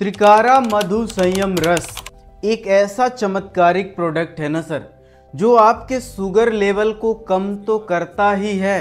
त्रिकारा मधु संयम रस एक ऐसा चमत्कारिक प्रोडक्ट है ना सर, जो आपके शुगर लेवल को कम तो करता ही है,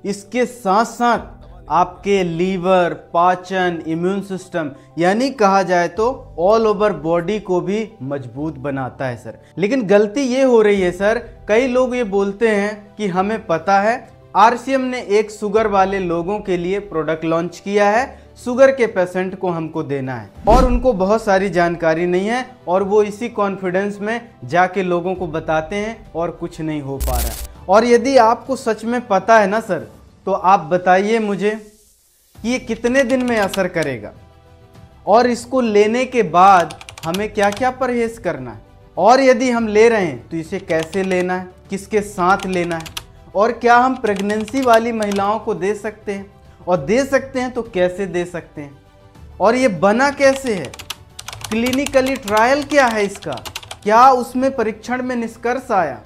इसके साथ साथ आपके लीवर, पाचन, इम्यून सिस्टम यानी कहा जाए तो ऑल ओवर बॉडी को भी मजबूत बनाता है सर। लेकिन गलती ये हो रही है सर, कई लोग ये बोलते हैं कि हमें पता है, आरसीएम ने एक शुगर वाले लोगों के लिए प्रोडक्ट लॉन्च किया है, शुगर के पेशेंट को हमको देना है, और उनको बहुत सारी जानकारी नहीं है और वो इसी कॉन्फिडेंस में जाके लोगों को बताते हैं और कुछ नहीं हो पा रहा है। और यदि आपको सच में पता है ना सर, तो आप बताइए मुझे कि ये कितने दिन में असर करेगा और इसको लेने के बाद हमें क्या क्या परहेज करना है, और यदि हम ले रहे हैं तो इसे कैसे लेना है, किसके साथ लेना है, और क्या हम प्रेगनेंसी वाली महिलाओं को दे सकते हैं, और दे सकते हैं तो कैसे दे सकते हैं, और ये बना कैसे है, क्लिनिकली ट्रायल क्या है इसका, क्या उसमें परीक्षण में निष्कर्ष आया,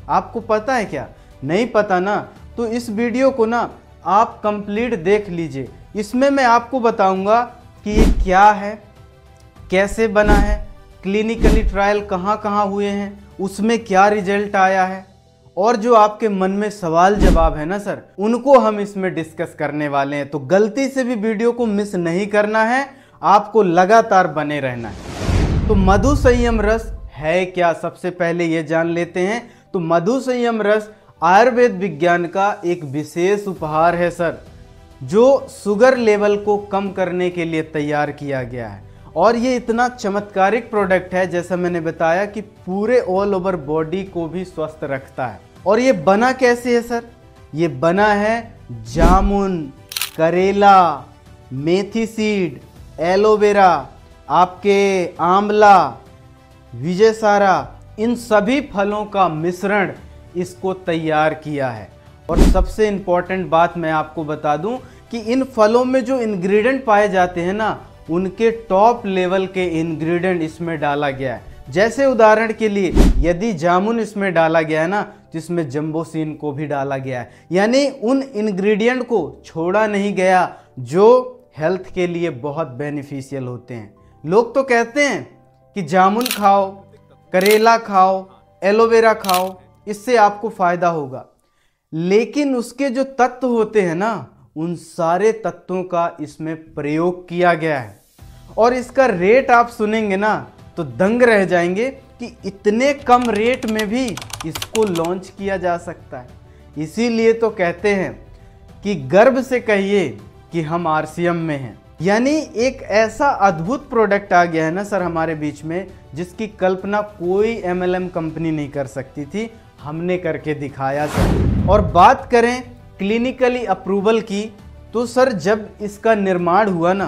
आपको पता है क्या? नहीं पता ना, तो इस वीडियो को ना आप कंप्लीट देख लीजिए। इसमें मैं आपको बताऊंगा कि ये क्या है, कैसे बना है, क्लिनिकली ट्रायल कहाँ कहाँ हुए हैं, उसमें क्या रिजल्ट आया है, और जो आपके मन में सवाल जवाब है ना सर, उनको हम इसमें डिस्कस करने वाले हैं। तो गलती से भी वीडियो को मिस नहीं करना है, आपको लगातार बने रहना है। तो मधु संयम रस है क्या, सबसे पहले ये जान लेते हैं। तो मधु संयम रस आयुर्वेद विज्ञान का एक विशेष उपहार है सर, जो शुगर लेवल को कम करने के लिए तैयार किया गया है। और ये इतना चमत्कारिक प्रोडक्ट है, जैसा मैंने बताया, कि पूरे ऑल ओवर बॉडी को भी स्वस्थ रखता है। और ये बना कैसे है सर? ये बना है जामुन, करेला, मेथी सीड, एलोवेरा, आपके आंवला, विजयसारा, इन सभी फलों का मिश्रण इसको तैयार किया है। और सबसे इंपॉर्टेंट बात मैं आपको बता दूं कि इन फलों में जो इंग्रेडिएंट पाए जाते हैं ना, उनके टॉप लेवल के इंग्रेडिएंट इसमें डाला गया है। जैसे उदाहरण के लिए यदि जामुन इसमें डाला गया है ना, तो इसमें जंबोसिन को भी डाला गया है, यानी उन इंग्रेडिएंट को छोड़ा नहीं गया जो हेल्थ के लिए बहुत बेनिफिशियल होते हैं। लोग तो कहते हैं कि जामुन खाओ, करेला खाओ, एलोवेरा खाओ, इससे आपको फायदा होगा, लेकिन उसके जो तत्व होते हैं ना, उन सारे तत्वों का इसमें प्रयोग किया गया है। और इसका रेट आप सुनेंगे ना तो दंग रह जाएंगे कि इतने कम रेट में भी इसको लॉन्च किया जा सकता है। इसीलिए तो कहते हैं कि गर्व से कहिए कि हम आरसीएम में हैं। यानी एक ऐसा अद्भुत प्रोडक्ट आ गया है ना सर हमारे बीच में, जिसकी कल्पना कोई एमएलएम कंपनी नहीं कर सकती थी, हमने करके दिखाया सर। और बात करें क्लिनिकली अप्रूवल की, तो सर जब इसका निर्माण हुआ ना,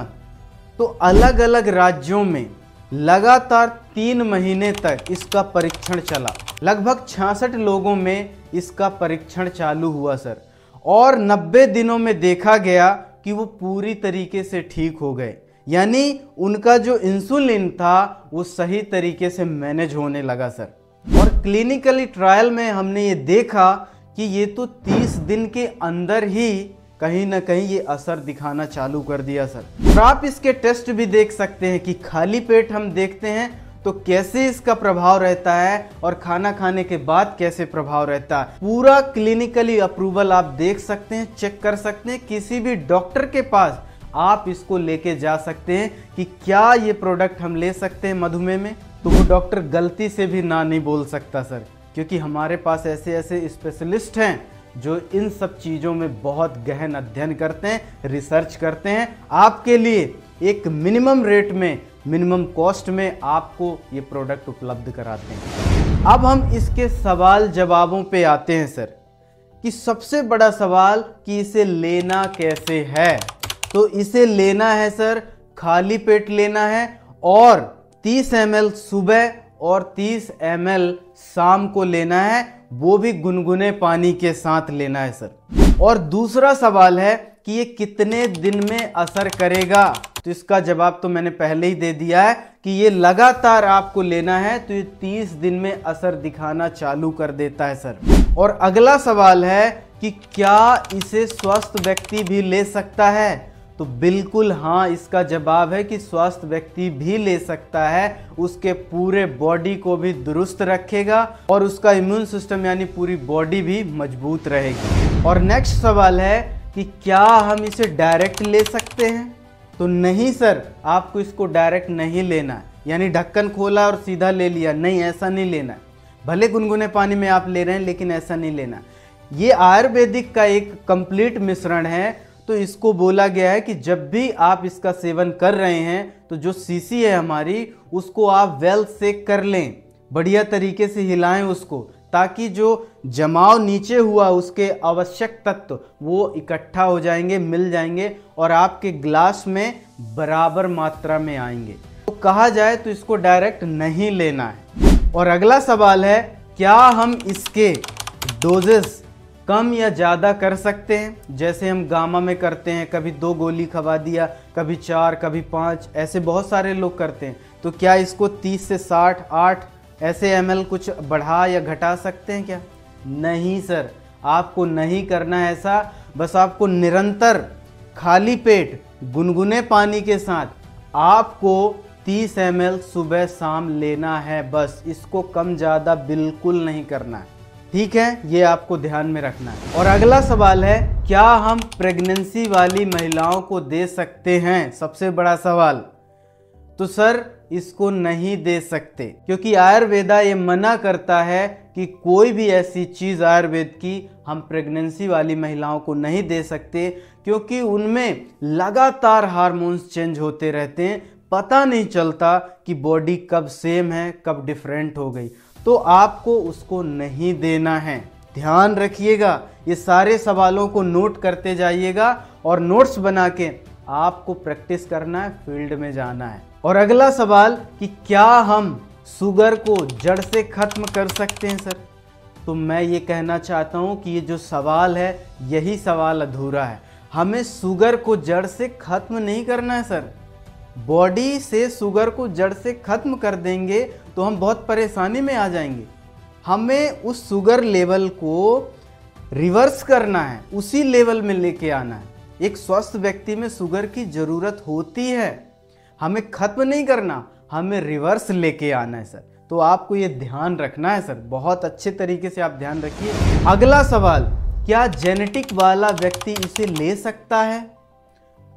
तो अलग अलग राज्यों में लगातार 3 महीने तक इसका परीक्षण चला। लगभग 66 लोगों में इसका परीक्षण चालू हुआ सर, और 90 दिनों में देखा गया कि वो पूरी तरीके से ठीक हो गए। यानी उनका जो इंसुलिन था वो सही तरीके से मैनेज होने लगा सर। और क्लिनिकली ट्रायल में हमने ये देखा कि ये तो 30 दिन के अंदर ही कहीं ना कहीं ये असर दिखाना चालू कर दिया सर। और आप इसके टेस्ट भी देख सकते हैं कि खाली पेट हम देखते हैं तो कैसे इसका प्रभाव रहता है, और खाना खाने के बाद कैसे प्रभाव रहता है। पूरा क्लिनिकली अप्रूवल आप देख सकते हैं, चेक कर सकते हैं, किसी भी डॉक्टर के पास आप इसको लेके जा सकते हैं कि क्या ये प्रोडक्ट हम ले सकते हैं मधुमेह में, तो वो डॉक्टर गलती से भी ना नहीं बोल सकता सर, क्योंकि हमारे पास ऐसे ऐसे स्पेशलिस्ट हैं जो इन सब चीज़ों में बहुत गहन अध्ययन करते हैं, रिसर्च करते हैं, आपके लिए एक मिनिमम रेट में, मिनिमम कॉस्ट में आपको ये प्रोडक्ट उपलब्ध कराते हैं। अब हम इसके सवाल जवाबों पे आते हैं सर, कि सबसे बड़ा सवाल कि इसे लेना कैसे है। तो इसे लेना है सर, खाली पेट लेना है, और 30 ml सुबह और 30 ml शाम को लेना है, वो भी गुनगुने पानी के साथ लेना है सर। और दूसरा सवाल है कि ये कितने दिन में असर करेगा, तो इसका जवाब तो मैंने पहले ही दे दिया है कि ये लगातार आपको लेना है तो ये 30 दिन में असर दिखाना चालू कर देता है सर। और अगला सवाल है कि क्या इसे स्वस्थ व्यक्ति भी ले सकता है, तो बिल्कुल हाँ, इसका जवाब है कि स्वस्थ व्यक्ति भी ले सकता है, उसके पूरे बॉडी को भी दुरुस्त रखेगा और उसका इम्यून सिस्टम यानी पूरी बॉडी भी मजबूत रहेगी। और नेक्स्ट सवाल है कि क्या हम इसे डायरेक्ट ले सकते हैं? तो नहीं सर, आपको इसको डायरेक्ट नहीं लेना है, यानी ढक्कन खोला और सीधा ले लिया, नहीं, ऐसा नहीं लेना है। भले गुनगुने पानी में आप ले रहे हैं लेकिन ऐसा नहीं लेना। ये आयुर्वेदिक का एक कंप्लीट मिश्रण है, तो इसको बोला गया है कि जब भी आप इसका सेवन कर रहे हैं तो जो शीशी है हमारी, उसको आप वेल सेक कर लें, बढ़िया तरीके से हिलाएं उसको, ताकि जो जमाव नीचे हुआ उसके आवश्यक तत्व वो इकट्ठा हो जाएंगे, मिल जाएंगे और आपके ग्लास में बराबर मात्रा में आएंगे। तो कहा जाए तो इसको डायरेक्ट नहीं लेना है। और अगला सवाल है, क्या हम इसके डोजेस कम या ज़्यादा कर सकते हैं? जैसे हम गामा में करते हैं, कभी 2 गोली खवा दिया, कभी 4, कभी 5, ऐसे बहुत सारे लोग करते हैं। तो क्या इसको 30 से 60, 8 ऐसे ml कुछ बढ़ा या घटा सकते हैं क्या? नहीं सर, आपको नहीं करना है ऐसा। बस आपको निरंतर खाली पेट गुनगुने पानी के साथ आपको 30 ml सुबह शाम लेना है, बस। इसको कम ज़्यादा बिल्कुल नहीं करना है, ठीक है? ये आपको ध्यान में रखना है। और अगला सवाल है, क्या हम प्रेगनेंसी वाली महिलाओं को दे सकते हैं? सबसे बड़ा सवाल। तो सर, इसको नहीं दे सकते, क्योंकि आयुर्वेदा ये मना करता है कि कोई भी ऐसी चीज़ आयुर्वेद की हम प्रेगनेंसी वाली महिलाओं को नहीं दे सकते, क्योंकि उनमें लगातार हार्मोन्स चेंज होते रहते हैं, पता नहीं चलता कि बॉडी कब सेम है कब डिफरेंट हो गई। तो आपको उसको नहीं देना है, ध्यान रखिएगा। ये सारे सवालों को नोट करते जाइएगा और नोट्स बना के आपको प्रैक्टिस करना है, फील्ड में जाना है। और अगला सवाल कि क्या हम शुगर को जड़ से खत्म कर सकते हैं सर? तो मैं ये कहना चाहता हूँ कि ये जो सवाल है, यही सवाल अधूरा है। हमें शुगर को जड़ से खत्म नहीं करना है सर। बॉडी से शुगर को जड़ से खत्म कर देंगे तो हम बहुत परेशानी में आ जाएंगे। हमें उस शुगर लेवल को रिवर्स करना है, उसी लेवल में लेके आना है। एक स्वस्थ व्यक्ति में शुगर की ज़रूरत होती है, हमें खत्म नहीं करना, हमें रिवर्स लेके आना है सर। तो आपको ये ध्यान रखना है सर, बहुत अच्छे तरीके से आप ध्यान रखिए। अगला सवाल, क्या जेनेटिक वाला व्यक्ति इसे ले सकता है?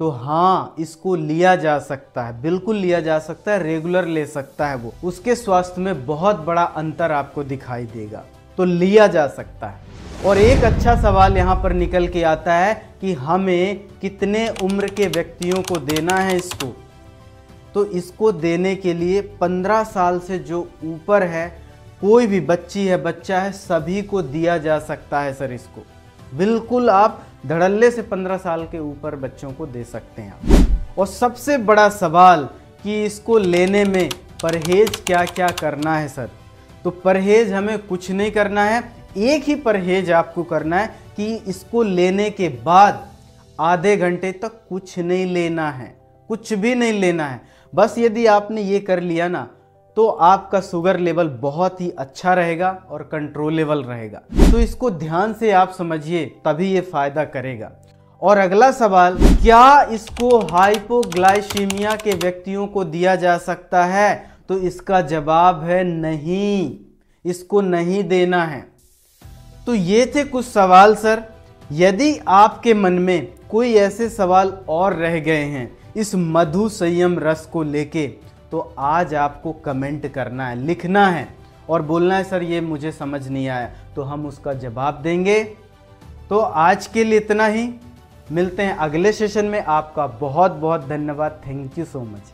तो हाँ, इसको लिया जा सकता है, बिल्कुल लिया जा सकता है, रेगुलर ले सकता है वो। उसके स्वास्थ्य में बहुत बड़ा अंतर आपको दिखाई देगा, तो लिया जा सकता है। और एक अच्छा सवाल यहाँ पर निकल के आता है कि हमें कितने उम्र के व्यक्तियों को देना है इसको? तो इसको देने के लिए 15 साल से जो ऊपर है, कोई भी बच्ची है, बच्चा है, सभी को दिया जा सकता है सर। इसको बिल्कुल आप धड़ल्ले से 15 साल के ऊपर बच्चों को दे सकते हैं। और सबसे बड़ा सवाल कि इसको लेने में परहेज क्या क्या करना है सर? तो परहेज हमें कुछ नहीं करना है, एक ही परहेज आपको करना है कि इसको लेने के बाद आधे घंटे तक कुछ नहीं लेना है, कुछ भी नहीं लेना है। बस यदि आपने ये कर लिया ना, तो आपका शुगर लेवल बहुत ही अच्छा रहेगा और कंट्रोलेबल रहेगा। तो इसको ध्यान से आप समझिए, तभी ये फायदा करेगा। और अगला सवाल, क्या इसको हाइपोग्लाइसीमिया के व्यक्तियों को दिया जा सकता है? तो इसका जवाब है नहीं, इसको नहीं देना है। तो ये थे कुछ सवाल सर। यदि आपके मन में कोई ऐसे सवाल और रह गए हैं इस मधु संयम रस को लेके, तो आज आपको कमेंट करना है, लिखना है और बोलना है सर ये मुझे समझ नहीं आया, तो हम उसका जवाब देंगे। तो आज के लिए इतना ही, मिलते हैं अगले सेशन में। आपका बहुत बहुत धन्यवाद, थैंक यू सो मच।